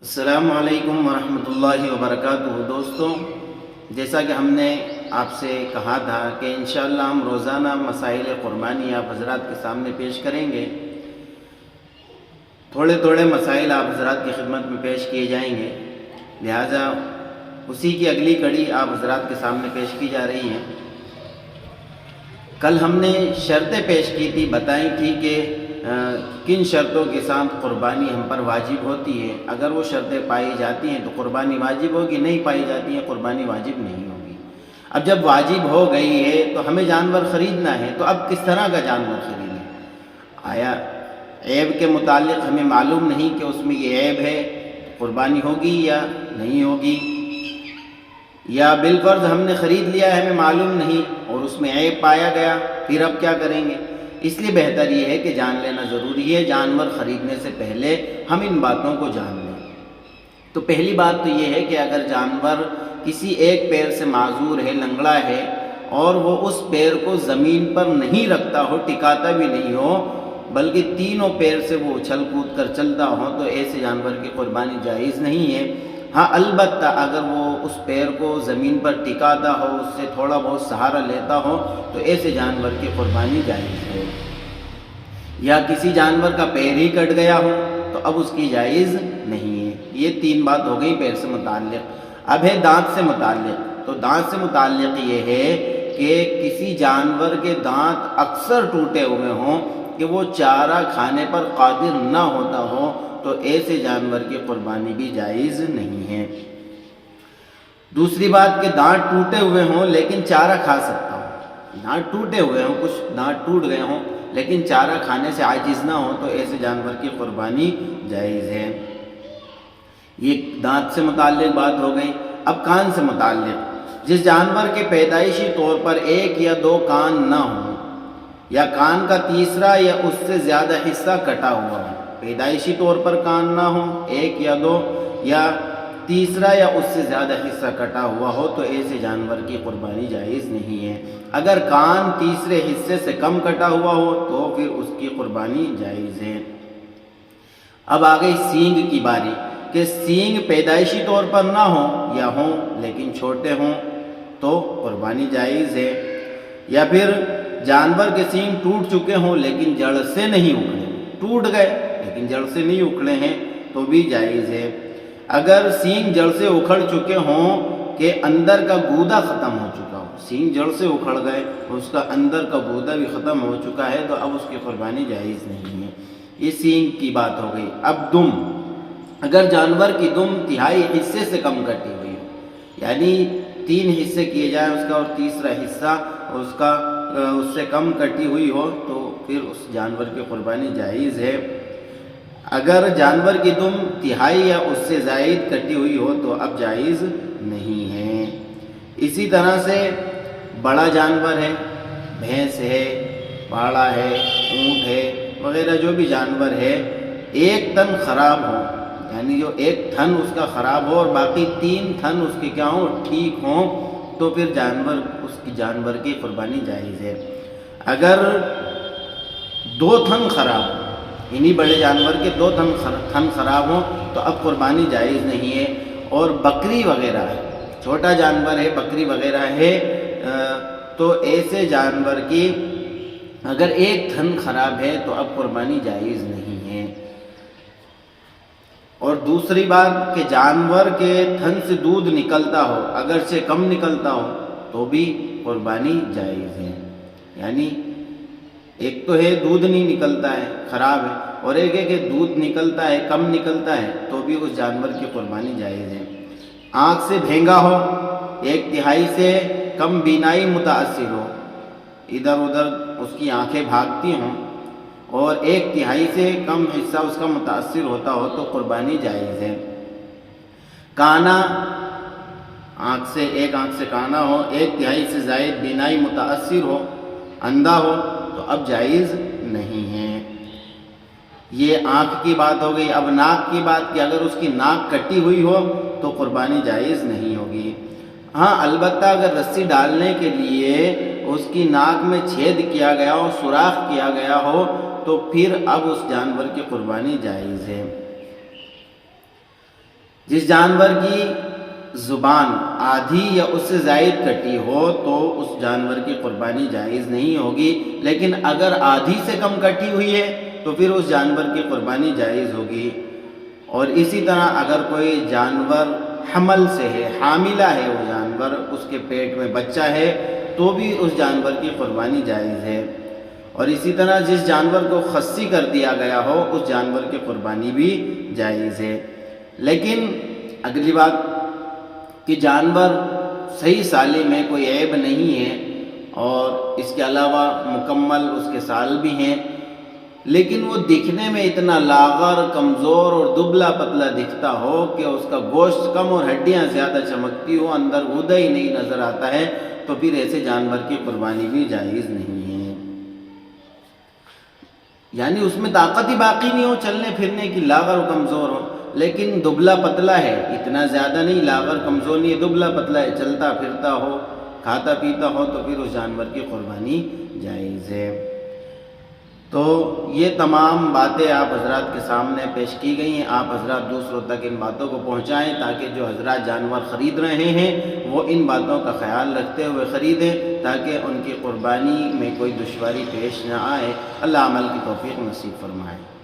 السلام علیکم ورحمۃ اللہ وبرکاتہ۔ دوستوں، جیسا کہ ہم نے آپ سے کہا تھا کہ انشاءاللہ ہم روزانہ مسائل قربانی آپ حضرات کے سامنے پیش کریں گے۔ تھوڑے تھوڑے مسائل آپ حضرات کی خدمت میں پیش کیے جائیں گے، لہٰذا اسی کی اگلی کڑی آپ حضرات کے سامنے پیش کی جا رہی ہے۔ کل ہم نے شرطیں پیش کی تھی، بتائی تھی کہ کن شرطوں کے ساتھ قربانی ہم پر واجب ہوتی ہے۔ اگر وہ شرطیں پائی جاتی ہیں تو قربانی واجب ہوگی، نہیں پائی جاتی ہیں قربانی واجب نہیں ہوگی۔ اب جب واجب ہو گئی ہے تو ہمیں جانور خریدنا ہے، تو اب کس طرح کا جانور خریدیں؟ آیا عیب کے متعلق ہمیں معلوم نہیں کہ اس میں یہ عیب ہے، قربانی ہوگی یا نہیں ہوگی، یا بالفرض ہم نے خرید لیا ہے ہمیں معلوم نہیں اور اس میں عیب پایا گیا، پھر اب کیا کریں گے؟ اس لیے بہتر یہ ہے کہ جان لینا ضروری ہے۔ جانور خریدنے سے پہلے ہم ان باتوں کو جان لیں۔ تو پہلی بات تو یہ ہے کہ اگر جانور کسی ایک پیر سے معذور ہے، لنگڑا ہے، اور وہ اس پیر کو زمین پر نہیں رکھتا ہو، ٹکاتا بھی نہیں ہو، بلکہ تینوں پیر سے وہ اچھل کود کر چلتا ہو، تو ایسے جانور کی قربانی جائز نہیں ہے۔ ہاں البتہ اگر وہ اس پیر کو زمین پر ٹکاتا ہو، اس سے تھوڑا بہت سہارا لیتا ہو، تو ایسے جانور کی قربانی جائز ہے۔ یا کسی جانور کا پیر ہی کٹ گیا ہو تو اب اس کی جائز نہیں ہے۔ یہ تین بات ہو گئی پیر سے متعلق۔ اب ہے دانت سے متعلق۔ تو دانت سے متعلق یہ ہے کہ کسی جانور کے دانت اکثر ٹوٹے ہوئے ہوں کہ وہ چارہ کھانے پر قادر نہ ہوتا ہو، تو ایسے جانور کی قربانی بھی جائز نہیں ہے۔ دوسری بات کہ دانت ٹوٹے ہوئے ہوں لیکن چارہ کھا سکتا ہو۔ دانت ٹوٹے ہوئے ہوں، کچھ دانت ٹوٹ گئے ہوں لیکن چارہ کھانے سے عاجز نہ ہو، تو ایسے جانور کی قربانی جائز ہے۔ یہ دانت سے متعلق بات ہو گئی۔ اب کان سے متعلق، جس جانور کے پیدائشی طور پر ایک یا دو کان نہ ہوں، یا کان کا تیسرا یا اس سے زیادہ حصہ کٹا ہوا ہو، پیدائشی طور پر کان نہ ہو، ایک یا دو، یا تیسرا یا اس سے زیادہ حصہ کٹا ہوا ہو، تو ایسے جانور کی قربانی جائز نہیں ہے۔ اگر کان تیسرے حصے سے کم کٹا ہوا ہو تو پھر اس کی قربانی جائز ہے۔ اب آ گئی سینگ کی باری، کہ سینگ پیدائشی طور پر نہ ہوں یا ہوں لیکن چھوٹے ہوں تو قربانی جائز ہے۔ یا پھر جانور کے سینگ ٹوٹ چکے ہوں لیکن جڑ سے نہیں اکھڑے، ٹوٹ گئے لیکن جڑ سے نہیں اکھڑے ہیں تو بھی جائز ہے۔ اگر سینگ جڑ سے اکھڑ چکے ہوں کہ اندر کا گودا ختم ہو چکا ہو، سینگ جڑ سے اکھڑ گئے اس کا اندر کا گودا بھی ختم ہو چکا ہے، تو اب اس کی قربانی جائز نہیں ہے۔ یہ سینگ کی بات ہو گئی۔ اب دم، اگر جانور کی دم تہائی حصے سے کم کٹی ہوئی ہو، یعنی 3 حصے کیے جائیں اس کا اور تیسرا حصہ اس سے کم کٹی ہوئی ہو، تو پھر اس جانور کی قربانی جائز ہے۔ اگر جانور کی دم تہائی یا اس سے زائد کٹی ہوئی ہو تو اب جائز نہیں ہے۔ اسی طرح سے بڑا جانور ہے، بھینس ہے، باڑا ہے، اونٹ ہے وغیرہ، جو بھی جانور ہے، ایک تن خراب ہو، یعنی جو ایک تھن اس کا خراب ہو اور باقی 3 تھن اس کے کیا ہوں، ٹھیک ہوں، تو پھر جانور کی قربانی جائز ہے۔ اگر 2 تھن خراب ہو، انہی بڑے جانور کے 2 تھن خراب ہوں تو اب قربانی جائز نہیں ہے۔ اور بکری وغیرہ ہے، چھوٹا جانور ہے، بکری وغیرہ ہے، تو ایسے جانور کی اگر 1 تھن خراب ہے تو اب قربانی جائز نہیں ہے۔ اور دوسری بات کہ جانور کے تھن سے دودھ نکلتا ہو، اگرچہ کم نکلتا ہو تو بھی قربانی جائز ہے۔ یعنی ایک تو ہے دودھ نہیں نکلتا ہے، خراب ہے، اور ایک ہے کہ دودھ نکلتا ہے، کم نکلتا ہے، تو بھی اس جانور کی قربانی جائز ہے۔ آنکھ سے بھینگا ہو، 1/3 سے کم بینائی متاثر ہو، ادھر ادھر اس کی آنکھیں بھاگتی ہوں اور 1/3 سے کم حصہ اس کا متاثر ہوتا ہو تو قربانی جائز ہے۔ کانا، ایک آنکھ سے کانا ہو، 1/3 سے زائد بینائی متاثر ہو، اندھا ہو، تو اب جائز نہیں ہے۔ یہ آنکھ کی بات ہو گئی۔ اب ناک کی بات، کہ اگر اس کی ناک کٹی ہوئی ہو تو قربانی جائز نہیں ہوگی۔ ہاں البتہ اگر رسی ڈالنے کے لیے اس کی ناک میں چھید کیا گیا ہو، سوراخ کیا گیا ہو، تو پھر اب اس جانور کی قربانی جائز ہے۔ جس جانور کی زبان آدھی یا اس سے زائد کٹی ہو تو اس جانور کی قربانی جائز نہیں ہوگی، لیکن اگر آدھی سے کم کٹی ہوئی ہے تو پھر اس جانور کی قربانی جائز ہوگی۔ اور اسی طرح اگر کوئی جانور حمل سے ہے، حاملہ ہے وہ جانور، اس کے پیٹ میں بچہ ہے تو بھی اس جانور کی قربانی جائز ہے۔ اور اسی طرح جس جانور کو خصی کر دیا گیا ہو اس جانور کی قربانی بھی جائز ہے۔ لیکن اگلی بات کہ جانور صحیح سالم ہے، کوئی عیب نہیں ہے، اور اس کے علاوہ مکمل اس کے سال بھی ہیں، لیکن وہ دکھنے میں اتنا لاغر، کمزور اور دبلا پتلا دکھتا ہو کہ اس کا گوشت کم اور ہڈیاں زیادہ چمکتی ہو، اندر غدہ ہی نہیں نظر آتا ہے، تو پھر ایسے جانور کی قربانی بھی جائز نہیں ہے۔ یعنی اس میں طاقت ہی باقی نہیں ہو چلنے پھرنے کی، لاغر و کمزور ہو، لیکن دبلا پتلا ہے، اتنا زیادہ نہیں، لاغر کمزور نہیں ہے، دبلا پتلا ہے، چلتا پھرتا ہو، کھاتا پیتا ہو، تو پھر اس جانور کی قربانی جائز ہے۔ تو یہ تمام باتیں آپ حضرات کے سامنے پیش کی گئی ہیں۔ آپ حضرات دوسروں تک ان باتوں کو پہنچائیں تاکہ جو حضرات جانور خرید رہے ہیں وہ ان باتوں کا خیال رکھتے ہوئے خریدیں، تاکہ ان کی قربانی میں کوئی دشواری پیش نہ آئے۔ اللہ عمل کی توفیق نصیب فرمائے۔